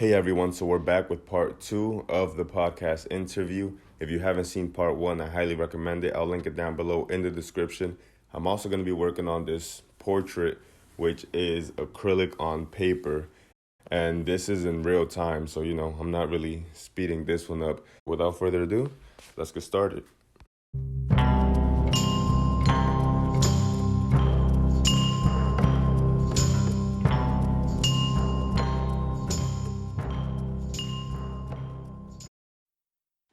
Hey everyone, so we're back with part two of the podcast interview. If you haven't seen part one, I highly recommend it. I'll link it down below in the description. I'm also going to be working on this portrait, which is acrylic on paper, and this is in real time, so I'm not really speeding this one up. Without further ado, let's get started.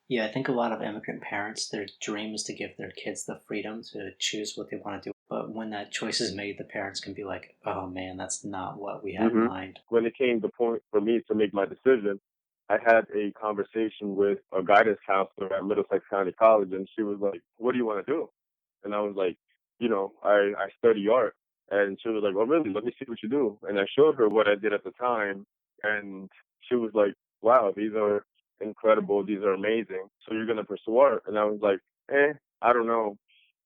Yeah, I think a lot of immigrant parents, their dream is to give their kids the freedom to choose what they want to do. But when that choice is made, the parents can be like, oh man, that's not what we had in hmm mind. When it came to point for me to make my decision, I had a conversation with a guidance counselor at Middlesex County College, and she was like, "What do you want to do?" And I was like, I study art." And she was like, "Oh, really? Let me see what you do." And I showed her what I did at the time, and she was like, "Wow, these are incredible. These are amazing. So you're gonna pursue art?" And I was like, I don't know.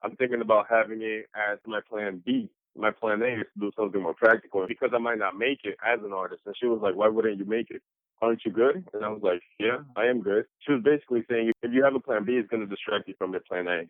I'm thinking about having it as my plan B. My plan A is to do something more practical because I might not make it as an artist. And she was like, "Why wouldn't you make it? Aren't you good?" And I was like, "Yeah, I am good." She was basically saying, if you have a plan B, it's going to distract you from your plan A.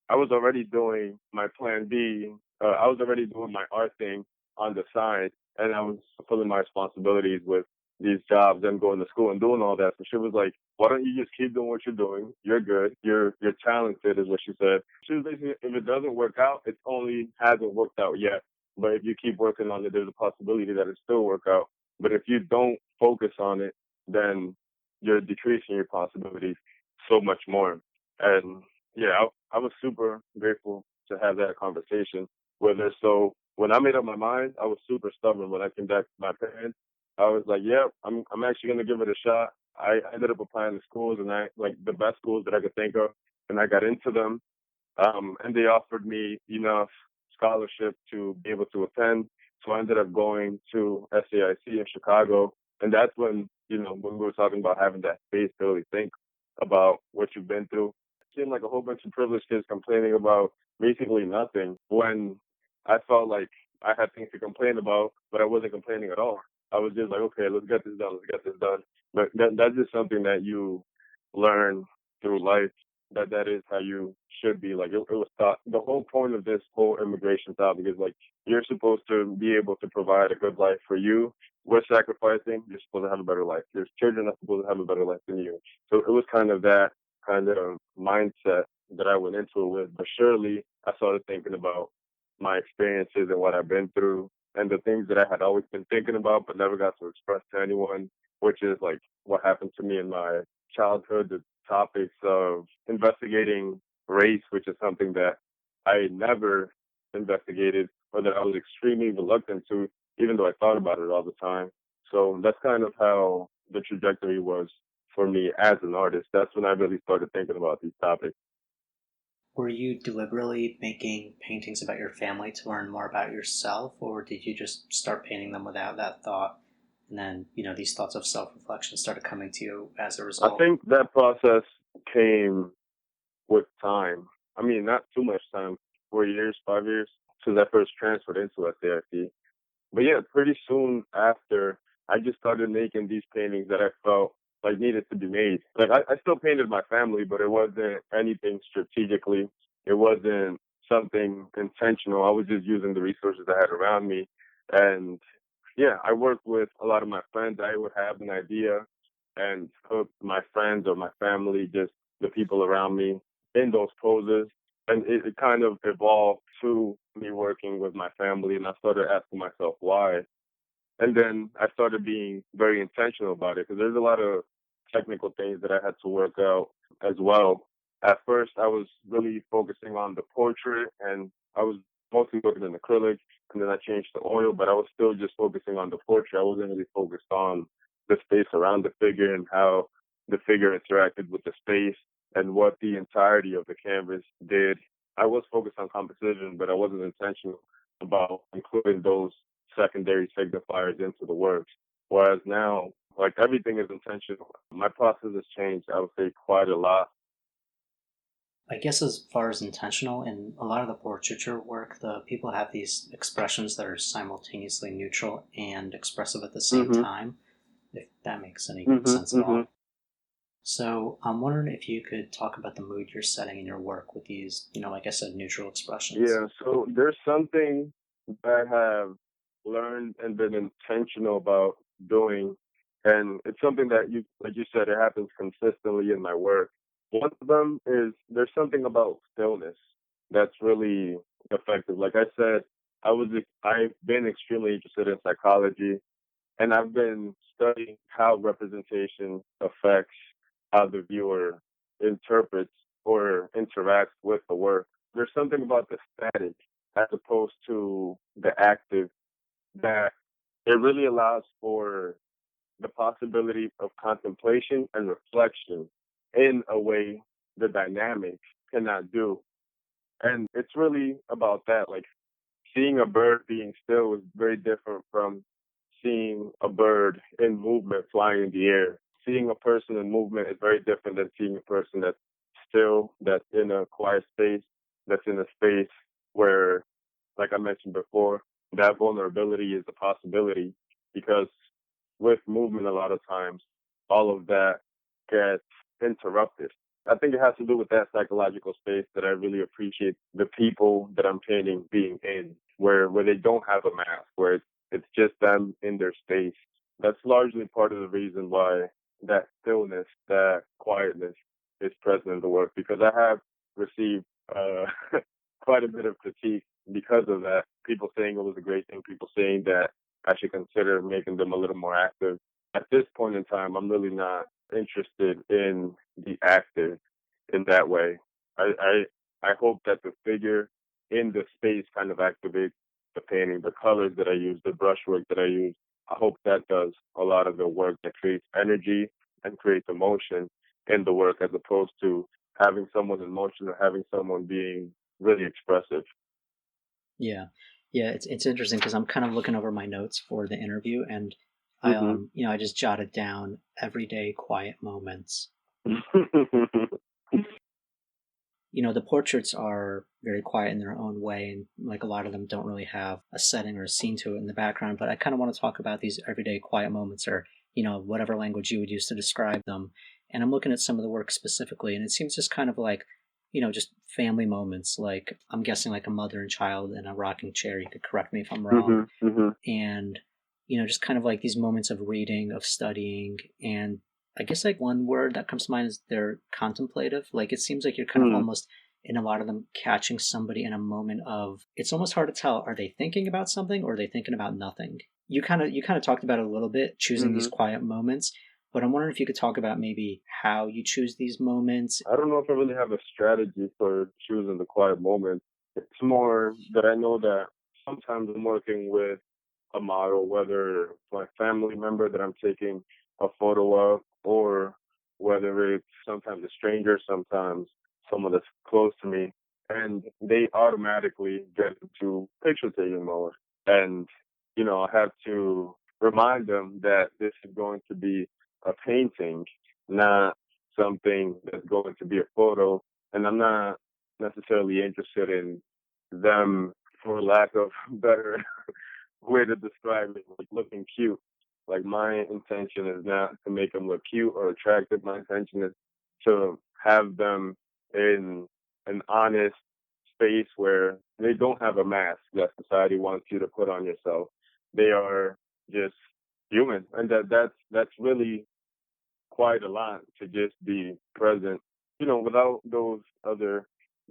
I was already doing my plan B. I was already doing my art thing on the side, and I was fulfilling my responsibilities with these jobs and going to school and doing all that. So she was like, "Why don't you just keep doing what you're doing? You're good. You're talented," is what she said. She was basically, if it doesn't work out, it only hasn't worked out yet. But if you keep working on it, there's a possibility that it still work out. But if you don't focus on it, then you're decreasing your possibilities so much more. And yeah, I was super grateful to have that conversation with her. So when I made up my mind, I was super stubborn. When I came back to my parents, I was like, "Yeah, I'm actually gonna give it a shot." I ended up applying to schools, and I like the best schools that I could think of, and I got into them. And they offered me enough scholarship to be able to attend. So I ended up going to SAIC in Chicago, and that's when we were talking about having that space to really think about what you've been through. It seemed like a whole bunch of privileged kids complaining about basically nothing when I felt like I had things to complain about, but I wasn't complaining at all. I was just like, okay, let's get this done, let's get this done. But that's just something that you learn through life, that is how you should be. Like it was thought. The whole point of this whole immigration topic is like you're supposed to be able to provide a good life for you. We're sacrificing. You're supposed to have a better life. Your children are supposed to have a better life than you. So it was kind of that kind of mindset that I went into it with. But surely I started thinking about my experiences and what I've been through and the things that I had always been thinking about but never got to express to anyone, which is like what happened to me in my childhood, the topics of investigating race, which is something that I never investigated or that I was extremely reluctant to, even though I thought about it all the time. So that's kind of how the trajectory was for me as an artist. That's when I really started thinking about these topics. Were you deliberately making paintings about your family to learn more about yourself, or did you just start painting them without that thought? And then, these thoughts of self reflection started coming to you as a I result. think that process came with time. I mean, not too much time, 4 years, 5 years, since I first transferred into SAIC. But yeah, pretty soon after, I just started making these paintings that I felt like needed to be made. Like I still painted my family, but it wasn't anything strategically. It wasn't something intentional. I was just using the resources I had around me. And yeah, I worked with a lot of my friends. I would have an idea and put my friends or my family, just the people around me, in those poses. And it kind of evolved to me working with my family, and I started asking myself why. And then I started being very intentional about it because there's a lot of technical things that I had to work out as well. At first, I was really focusing on the portrait, and I was mostly working in acrylic, and then I changed to oil, but I was still just focusing on the portrait. I wasn't really focused on the space around the figure and how the figure interacted with the space and what the entirety of the canvas did. I was focused on composition, but I wasn't intentional about including those secondary signifiers into the works. Whereas now, like everything is intentional. My process has changed, I would say, quite a lot. I guess as far as intentional, in a lot of the portraiture work, the people have these expressions that are simultaneously neutral and expressive at the same hmm time. if that makes any Mhm. sense at Mhm. all. So I'm wondering if you could talk about the mood you're setting in your work with these, like I said, neutral expressions. Yeah. So there's something that I have learned and been intentional about doing, and it's something that like you said, it happens consistently in my work. One of them is there's something about stillness that's really effective. Like I said, I've been extremely interested in psychology, and I've been studying how representation affects how the viewer interprets or interacts with the work. There's something about the static as opposed to the active that it really allows for the possibility of contemplation and reflection in a way the dynamic cannot do. And it's really about that. Like seeing a bird being still is very different from seeing a bird in movement flying in the air. Seeing a person in movement is very different than seeing a person that's still, that's in a quiet space, that's in a space where, like I mentioned before, that vulnerability is a possibility because with movement, a lot of times, all of that gets interrupted. I think it has to do with that psychological space that I really appreciate the people that I'm painting being in, where they don't have a mask, where it's just them in their space. That's largely part of the reason why that stillness, that quietness is present in the work, because I have received quite a bit of critique because of that. People saying it was a great thing, people saying that I should consider making them a little more active. At this point in time, I'm really not interested in the active in that way. I I, I hope that the figure in the space kind of activates the painting, the colors that I use, the brushwork that I use. I hope that does a lot of the work that creates energy and creates emotion in the work as opposed to having someone in motion or having someone being really expressive. Yeah, yeah, it's interesting because I'm kind of looking over my notes for the interview, and I Hmm. I just jotted down everyday quiet moments. The portraits are very quiet in their own way, and like a lot of them don't really have a setting or a scene to it in the background. But I kind of want to talk about these everyday quiet moments, or whatever language you would use to describe them. And I'm looking at some of the work specifically, and it seems just kind of like, just family moments. Like I'm guessing like a mother and child in a rocking chair. You could correct me if I'm wrong. Hmm. Hmm. And just kind of like these moments of reading, of studying, and I guess like one word that comes to mind is they're contemplative. Like it seems like you're kind of Hmm. almost in a lot of them catching somebody in a moment of, it's almost hard to tell, are they thinking about something or are they thinking about nothing? You kind of talked about it a little bit, choosing these Hmm. quiet moments, but I'm wondering if you could talk about maybe how you choose these moments. I don't know if I really have a strategy for choosing the quiet moment. It's more that I know that sometimes I'm working with a model, whether it's my family member that I'm taking a photo of, or whether it's sometimes a stranger, sometimes someone that's close to me, and they automatically get into picture taking mode. And, I have to remind them that this is going to be a painting, not something that's going to be a photo. And I'm not necessarily interested in them, for lack of better way to describe it, like looking cute. Like my intention is not to make them look cute or attractive. My intention is to have them in an honest space where they don't have a mask that society wants you to put on yourself. They are just human, and that's really quite a lot to just be present, without those other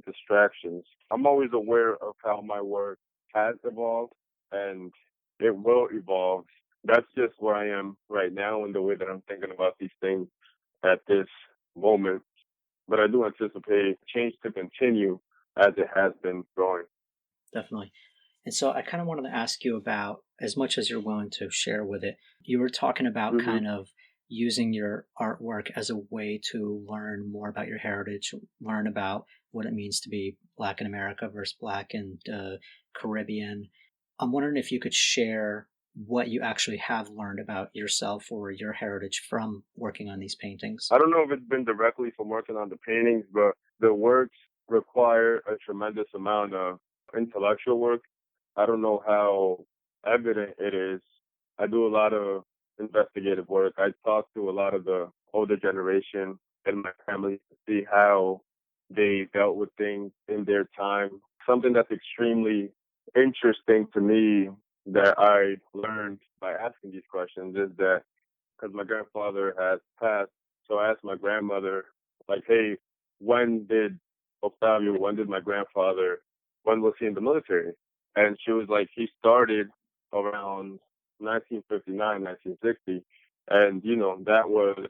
distractions. I'm always aware of how my work has evolved and it will evolve. That's just where I am right now in the way that I'm thinking about these things at this moment. But I do anticipate change to continue as it has been growing. Definitely. And so I kind of wanted to ask you about, as much as you're willing to share with it, you were talking about Hmm. kind of using your artwork as a way to learn more about your heritage, learn about what it means to be Black in America versus Black in the Caribbean. I'm wondering if you could share what you actually have learned about yourself or your heritage from working on these paintings. I don't know if it's been directly from working on the paintings, but the works require a tremendous amount of intellectual work. I don't know how evident it is. I do a lot of investigative work. I talked to a lot of the older generation in my family to see how they dealt with things in their time. Something that's extremely interesting to me that I learned by asking these questions is that because my grandfather has passed, so I asked my grandmother, like, hey, when did when did my grandfather, when was he in the military? And she was like, he started around 1959, 1960. And, that was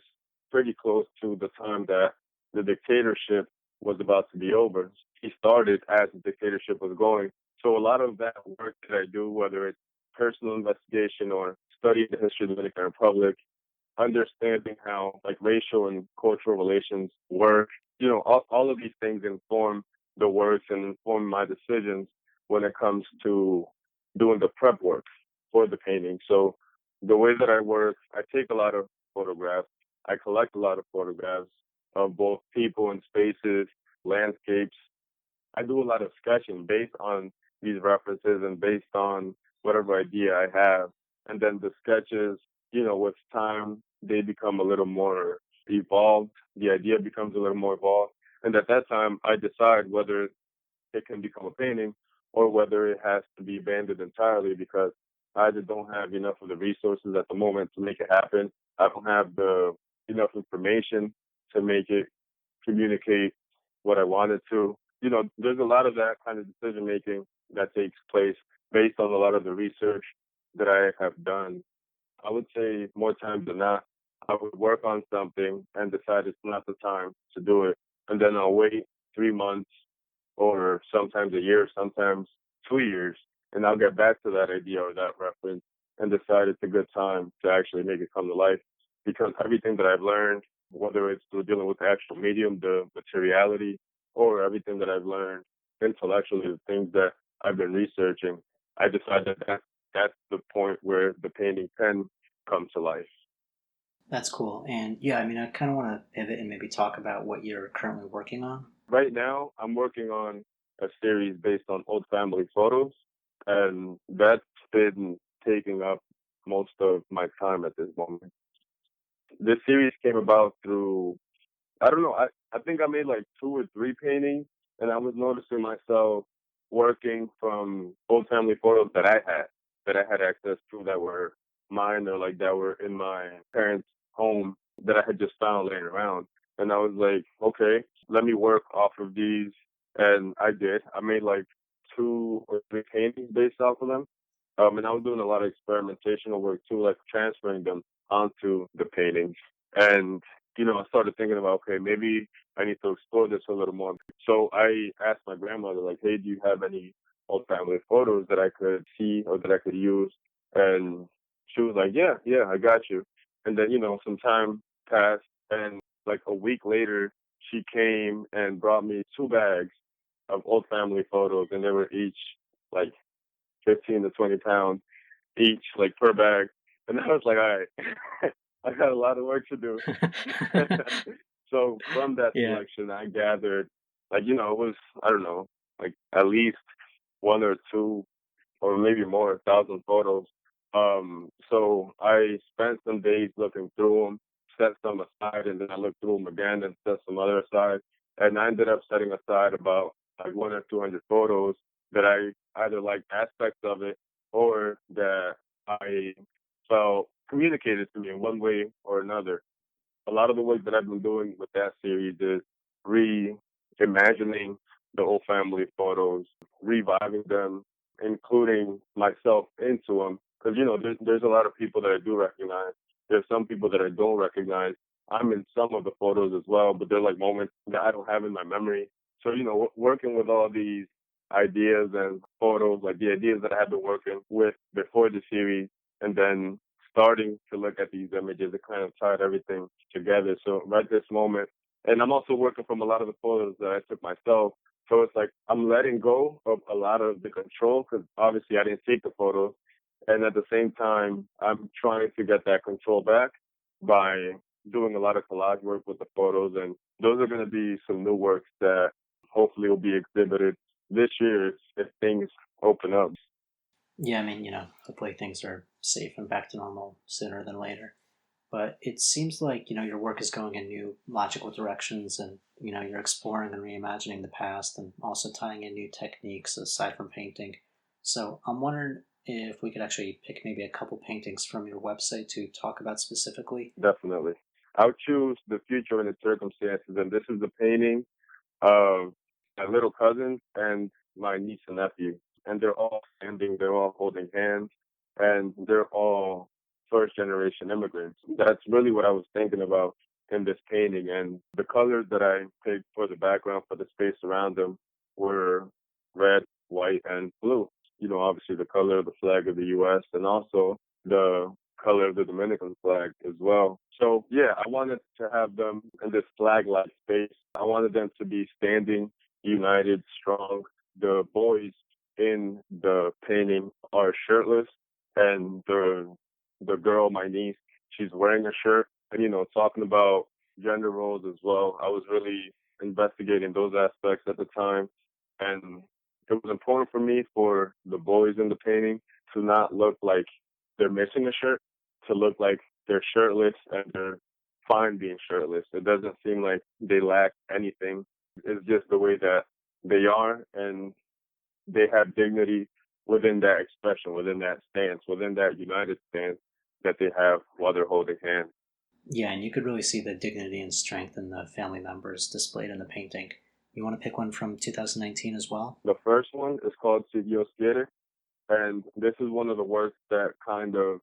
pretty close to the time that the dictatorship was about to be over. He started as the dictatorship was going. So a lot of that work that I do, whether it's personal investigation or studying the history of the Dominican Republic, understanding how like racial and cultural relations work, all of these things inform the works and inform my decisions when it comes to doing the prep work for the painting. So the way that I work, I take a lot of photographs. I collect a lot of photographs of both people and spaces, landscapes. I do a lot of sketching based on these references and based on whatever idea I have. And then the sketches, with time, they become a little more evolved. The idea becomes a little more evolved. And at that time, I decide whether it can become a painting or whether it has to be abandoned entirely because I either don't have enough of the resources at the moment to make it happen. I don't have the enough information to make it communicate what I wanted to. There's a lot of that kind of decision making that takes place based on a lot of the research that I have done. I would say more times than not, I would work on something and decide it's not the time to do it. And then I'll wait 3 months or sometimes a year, sometimes 2 years, and I'll get back to that idea or that reference and decide it's a good time to actually make it come to life. Because everything that I've learned, whether it's through dealing with the actual medium, the materiality, or everything that I've learned intellectually, the things that I've been researching, I decided that that's the point where the painting can come to life. That's cool. And yeah, I mean, I kind of want to pivot and maybe talk about what you're currently working on. Right now, I'm working on a series based on old family photos, and that's been taking up most of my time at this moment. This series came about through, I don't know, I think I made like 2 or 3 paintings, and I was noticing myself working from old family photos that I had access to that were mine or like that were in my parents' home that I had just found laying around. And I was like, okay, let me work off of these. And I did. I made like 2 or 3 paintings based off of them. And I was doing a lot of experimentational work too, like transferring them onto the paintings. And, I started thinking about, okay, maybe I need to explore this a little more. So I asked my grandmother, like, hey, do you have any old family photos that I could see or that I could use? And she was like, yeah, I got you. And then, some time passed, and like a week later, she came and brought me 2 bags of old family photos, and they were each like 15 to 20 pounds each, like per bag. And I was like, all right, I got a lot of work to do. So from that Yeah. selection, I gathered, like, it was, I don't know, like at least 1 or 2 or maybe more, 1,000 photos. So I spent some days looking through them, set some aside, and then I looked through them again and set some other aside. And I ended up setting aside about like 1 or 200 photos that I either liked aspects of it or that I felt communicated to me in one way or another. A lot of the work that I've been doing with that series is reimagining the old family photos, reviving them, including myself into them. Because, there's a lot of people that I do recognize. There's some people that I don't recognize. I'm in some of the photos as well, but they're like moments that I don't have in my memory. So, working with all these ideas and photos, like the ideas that I have been working with before the series, and then starting to look at these images, it kind of tied everything together. So right this moment, and I'm also working from a lot of the photos that I took myself. So it's like I'm letting go of a lot of the control because obviously I didn't take the photos. And at the same time, I'm trying to get that control back by doing a lot of collage work with the photos. And those are going to be some new works that hopefully will be exhibited this year if things open up. Yeah, I mean, hopefully things are safe and back to normal sooner than later. But it seems like, your work is going in new logical directions and, you're exploring and reimagining the past and also tying in new techniques aside from painting. So I'm wondering if we could actually pick maybe a couple paintings from your website to talk about specifically. Definitely. I would choose the future and its circumstances, and this is the painting of my little cousin and my niece and nephew. And they're all standing, they're all holding hands, and they're all first generation immigrants. That's really what I was thinking about in this painting. And the colors that I picked for the background, for the space around them, were red, white, and blue. Obviously the color of the flag of the U.S. and also the color of the Dominican flag as well. So yeah, I wanted to have them in this flag-like space. I wanted them to be standing, united, strong. The boys in the painting are shirtless, and the girl, my niece, she's wearing a shirt. And talking about gender roles as well, I was really investigating those aspects at the time, and it was important for me for the boys in the painting to not look like they're missing a shirt, to look like they're shirtless and they're fine being shirtless. It doesn't seem like they lack anything. It's just the way that they are, and they have dignity within that expression, within that stance, within that united stance that they have while they're holding hands. Yeah, and you could really see the dignity and strength in the family members displayed in the painting. You want to pick one from 2019 as well? The first one is called Si Dios Quiere, and this is one of the works that kind of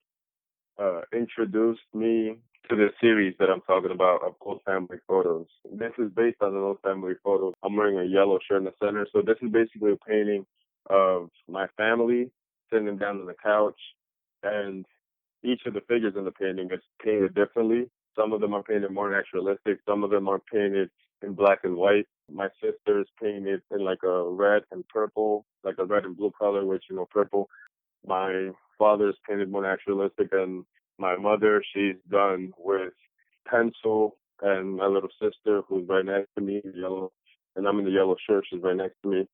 introduced me to the series that I'm talking about of old family photos. This is based on an old family photo. I'm wearing a yellow shirt in the center. So this is basically a painting of my family sitting down on the couch, and each of the figures in the painting is painted differently. Some of them are painted more naturalistic. Some of them are painted in black and white. My sister's painted in like a red and purple, like a red and blue color, which, purple. My father's painted more naturalistic, and my mother, she's done with pencil, and my little sister, who's right next to me, yellow, and I'm in the yellow shirt, she's right next to me.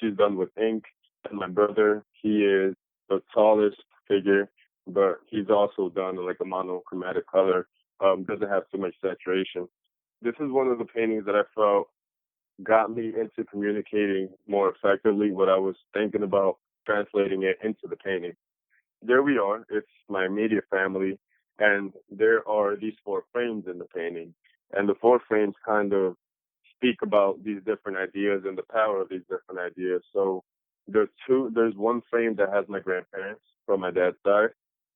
She's done with ink, and my brother, he is the tallest figure, but he's also done in like a monochromatic color. Doesn't have too much saturation. This is one of the paintings that I felt got me into communicating more effectively what I was thinking about translating it into the painting. There we are. It's my immediate family, and there are these four frames in the painting. And the four frames kind of speak about these different ideas and the power of these different ideas. So there's one frame that has my grandparents from my dad's side.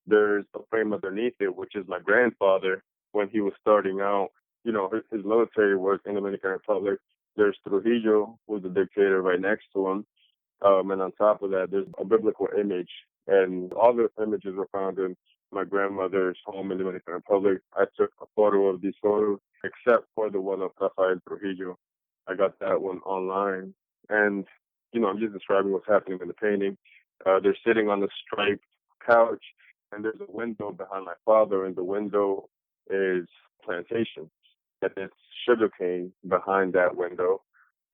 There's a frame underneath it, which is my grandfather when he was starting out, his military work in the Dominican Republic. There's Trujillo, who's the dictator right next to him. And on top of that, there's a biblical image. And all the images were found in my grandmother's home in the Dominican Republic. I took a photo of these photos, except for the one of Rafael Trujillo. I got that one online. And, I'm just describing what's happening in the painting. They're sitting on a striped couch, and there's a window behind my father, and the window is plantation. And it's sugarcane behind that window.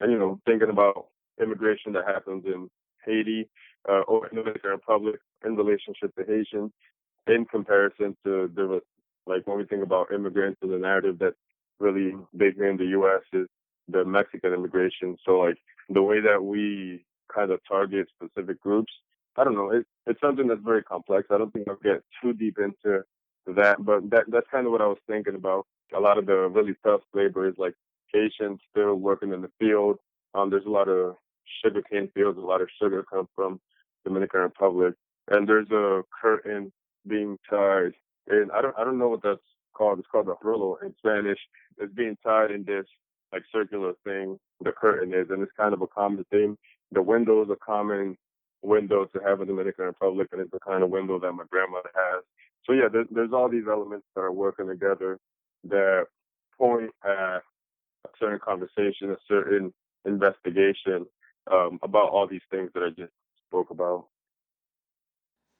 And, thinking about immigration that happens in Haiti or in the Dominican Republic in relationship to Haitians in comparison to like when we think about immigrants and the narrative that's really big here in the U.S. is the Mexican immigration. So like the way that we kind of target specific groups, I don't know. It's something that's very complex. I don't think I'll get too deep into that, but that's kind of what I was thinking about. A lot of the really tough labor is like Haitians still working in the field. There's a lot of sugarcane fields, a lot of sugar comes from Dominican Republic, and there's a curtain being tied, and I don't know what that's called. It's called a rulo in Spanish. It's being tied in this like circular thing. The curtain is, and it's kind of a common theme. The window is a common window to have in the Dominican Republic, and it's the kind of window that my grandmother has. So yeah, there's all these elements that are working together that point at a certain conversation, a certain investigation about all these things that I just spoke about.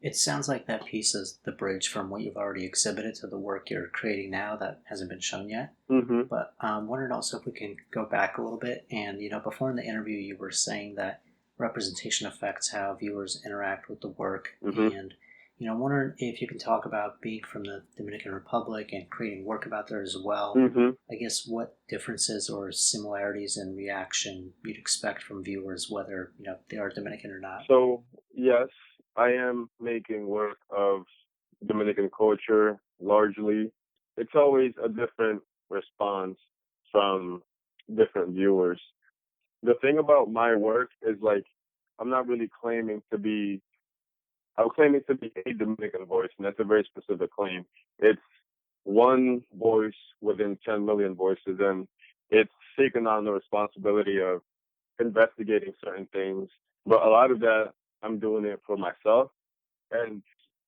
It sounds like that piece is the bridge from what you've already exhibited to the work you're creating now that hasn't been shown yet. Mm-hmm. But wondered also if we can go back a little bit. And before in the interview, you were saying that representation affects how viewers interact with the work. Hmm. And I'm wondering if you can talk about being from the Dominican Republic and creating work about there as well. Hmm. I guess what differences or similarities in reaction you'd expect from viewers, whether they are Dominican or not. So yes, I am making work of Dominican culture largely. It's always a different response from different viewers. The thing about my work is like I'm not really claiming to be I'm claiming to be a Dominican voice, and that's a very specific claim. It's one voice within 10 million voices, and it's taking on the responsibility of investigating certain things. But a lot of that, I'm doing it for myself, and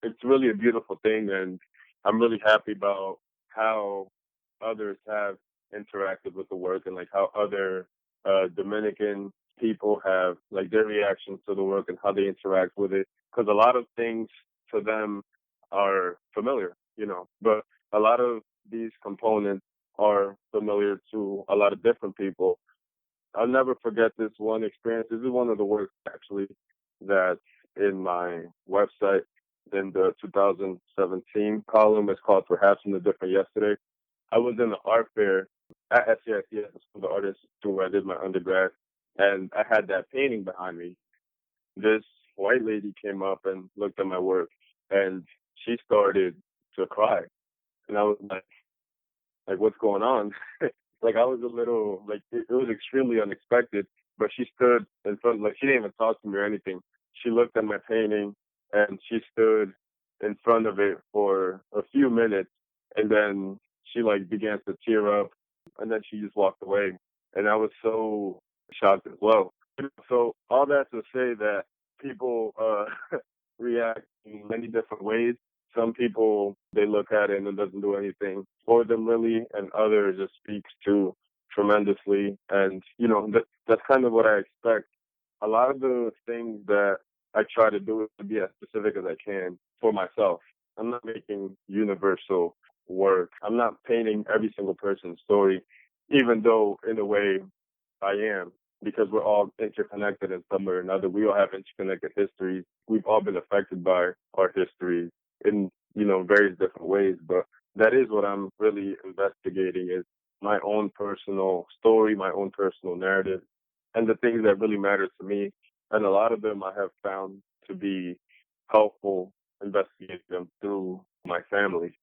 it's really a beautiful thing. And I'm really happy about how others have interacted with the work and like how other Dominican people have like their reactions to the work and how they interact with it. Because a lot of things to them are familiar, but a lot of these components are familiar to a lot of different people. I'll never forget this one experience. This is one of the works actually that's in my website in the 2017 column. It's called Perhaps in the Different Yesterday. I was in the art fair at SCIC at the School of Artists where I did my undergrad, and I had that painting behind me. This white lady came up and looked at my work, and she started to cry. And I was like what's going on? Like I was a little like it was extremely unexpected. But she stood in front, like she didn't even talk to me or anything. She looked at my painting and she stood in front of it for a few minutes, and then she like began to tear up, and then she just walked away. And I was so shocked as well. So all that to say that people react in many different ways. Some people, they look at it and it doesn't do anything for them really, and others it speaks to tremendously. And, that's kind of what I expect. A lot of the things that I try to do is to be as specific as I can for myself. I'm not making universal work. I'm not painting every single person's story, even though in a way I am, because we're all interconnected in some way or another. We all have interconnected histories. We've all been affected by our history in, various different ways. But that is what I'm really investigating is my own personal story, my own personal narrative, and the things that really matter to me. And a lot of them I have found to be helpful investigating them through my family.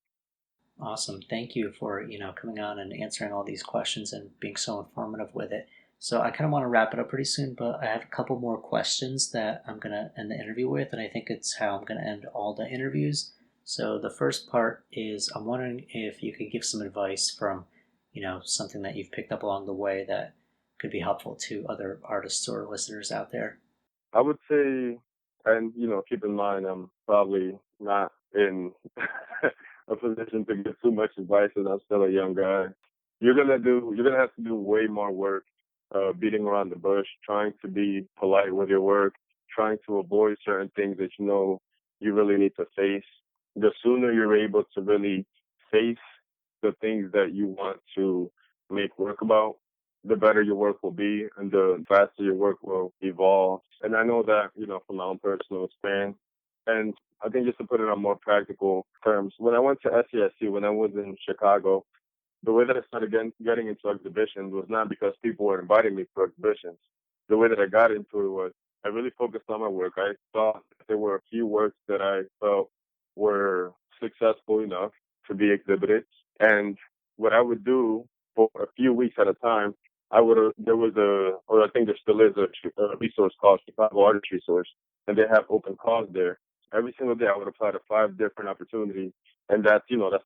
Awesome. Thank you for, coming on and answering all these questions and being so informative with it. So I kind of want to wrap it up pretty soon, but I have a couple more questions that I'm going to end the interview with, and I think it's how I'm going to end all the interviews. So the first part is I'm wondering if you could give some advice from, something that you've picked up along the way that could be helpful to other artists or listeners out there. I would say, and keep in mind, I'm probably not in a position to give too much advice, as I'm still a young guy. You're gonna have to do way more work, beating around the bush, trying to be polite with your work, trying to avoid certain things that you really need to face. The sooner you're able to really face the things that you want to make work about, the better your work will be and the faster your work will evolve. And I know that, from my own personal experience. And I think just to put it on more practical terms, when I went to SCSU, when I was in Chicago, the way that I started getting into exhibitions was not because people were inviting me to exhibitions. The way that I got into it was I really focused on my work. I thought there were a few works that I felt were successful enough to be exhibited. And what I would do for a few weeks at a time, there was or I think there still is a resource called Chicago Artist Resource, and they have open calls there. Every single day I would apply to 5 different opportunities, and that's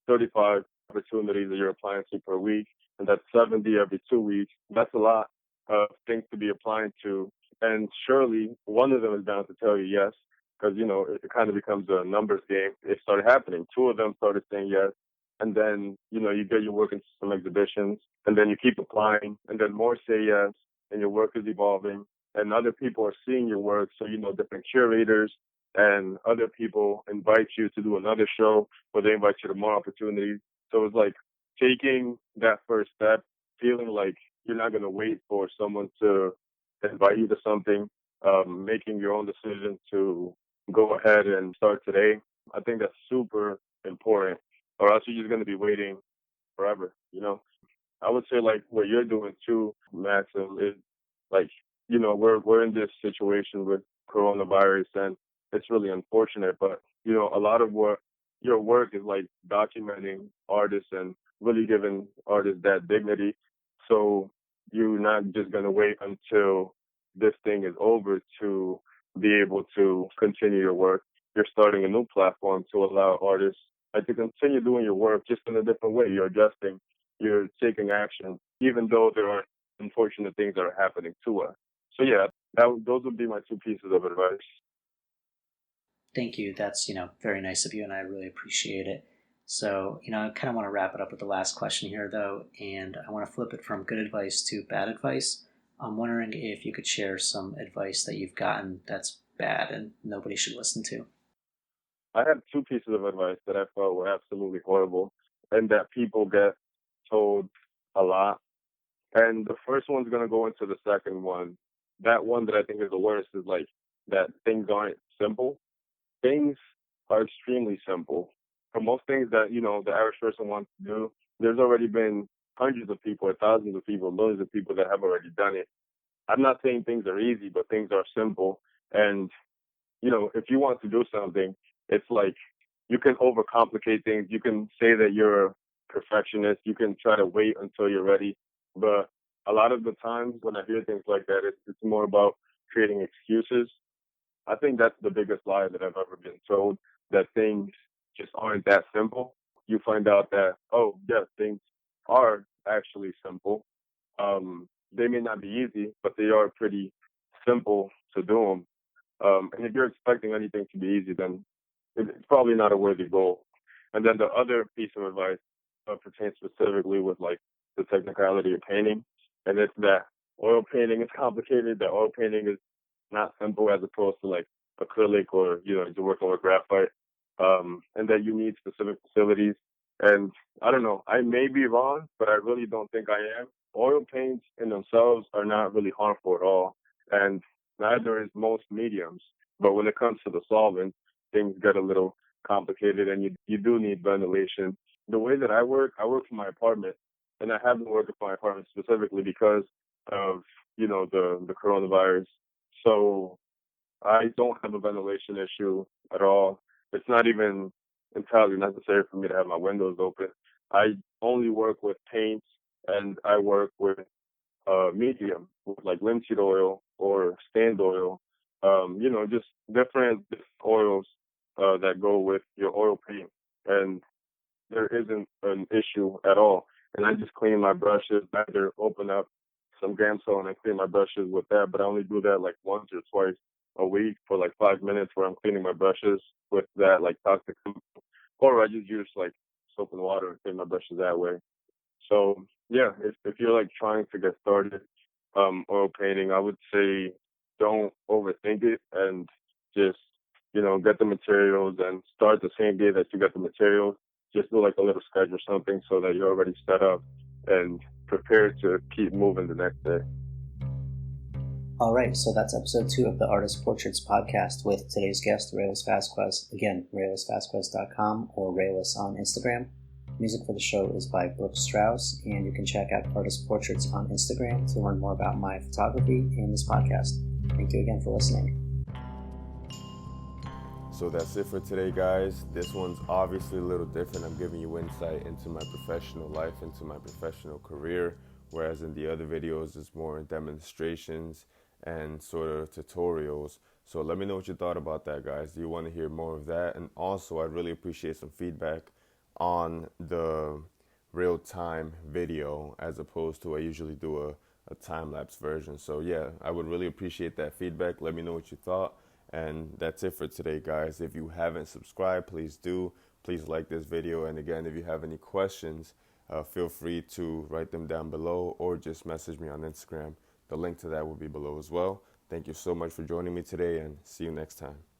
35 opportunities that you're applying to per week, and that's 70 every 2 weeks. That's a lot of things to be applying to, and surely one of them is bound to tell you yes, because it kind of becomes a numbers game. It started happening. 2 of them started saying yes, and then you get your work into some exhibitions, and then you keep applying, and then more say yes, and your work is evolving, and other people are seeing your work. So different curators and other people invite you to do another show, or they invite you to more opportunities. So it's like taking that first step, feeling like you're not going to wait for someone to invite you to something, making your own decision to go ahead and start today. I think that's super important, or else you're just going to be waiting forever, you know? I would say like what you're doing too, Maxim, is like, we're in this situation with coronavirus and it's really unfortunate, but a lot of what your work is like documenting artists and really giving artists that dignity. So you're not just gonna wait until this thing is over to be able to continue your work. You're starting a new platform to allow artists like to continue doing your work just in a different way. You're adjusting, you're taking action, even though there are unfortunate things that are happening to us. So yeah, those would be my two pieces of advice. Thank you. That's, very nice of you, and I really appreciate it. So, I kind of want to wrap it up with the last question here, though, and I want to flip it from good advice to bad advice. I'm wondering if you could share some advice that you've gotten that's bad and nobody should listen to. I had two pieces of advice that I felt were absolutely horrible and that people get told a lot. And the first one's going to go into the second one. That one that I think is the worst is like that things aren't simple. Things are extremely simple. For most things that, the average person wants to do, there's already been hundreds of people, or thousands of people, millions of people that have already done it. I'm not saying things are easy, but things are simple. And, if you want to do something, it's like you can overcomplicate things. You can say that you're a perfectionist. You can try to wait until you're ready. But a lot of the times when I hear things like that, it's more about creating excuses. I think that's the biggest lie that I've ever been told, that things just aren't that simple. You find out that, oh, yes, things are actually simple. They may not be easy, but they are pretty simple to do them. And if you're expecting anything to be easy, then it's probably not a worthy goal. And then the other piece of advice pertains specifically with like the technicality of painting, and it's that oil painting is complicated. That oil painting is not simple as opposed to like acrylic or you're working with graphite, and that you need specific facilities. And I don't know, I may be wrong, but I really don't think I am. Oil paints in themselves are not really harmful at all, and neither is most mediums. But when it comes to the solvent, things get a little complicated, and you do need ventilation. The way that I work from my apartment, and I have been working from my apartment specifically because of the coronavirus. So I don't have a ventilation issue at all. It's not even entirely necessary for me to have my windows open. I only work with paints, and I work with medium, with like linseed oil or stand oil. Just different oils that go with your oil paint, and there isn't an issue at all. And I just clean my brushes, either open up some Gamsol and I clean my brushes with that, but I only do that like once or twice a week for like 5 minutes where I'm cleaning my brushes with that like toxic chemical. Or I just use like soap and water and clean my brushes that way. So yeah, if you're like trying to get started oil painting, I would say don't overthink it and just get the materials and start the same day that you get the materials. Just do like a little sketch or something so that you're already set up and prepared to keep moving the next day. All right, so that's episode 2 of the Artist Portraits podcast with today's guest, Raelis Vasquez. Again, raelisvasquez.com or Raelis on Instagram. Music for the show is by Brooke Strauss, and you can check out Artist Portraits on Instagram to learn more about my photography and this podcast. Thank you again for listening. So that's it for today, guys. This one's obviously a little different. I'm giving you insight into my professional life, into my professional career, whereas in the other videos, it's more demonstrations and sort of tutorials. So let me know what you thought about that, guys. Do you want to hear more of that? And also, I'd really appreciate some feedback on the real-time video as opposed to I usually do a time-lapse version. So yeah, I would really appreciate that feedback. Let me know what you thought. And that's it for today, guys. If you haven't subscribed, please do. Please like this video. And again, if you have any questions, feel free to write them down below or just message me on Instagram. The link to that will be below as well. Thank you so much for joining me today, and see you next time.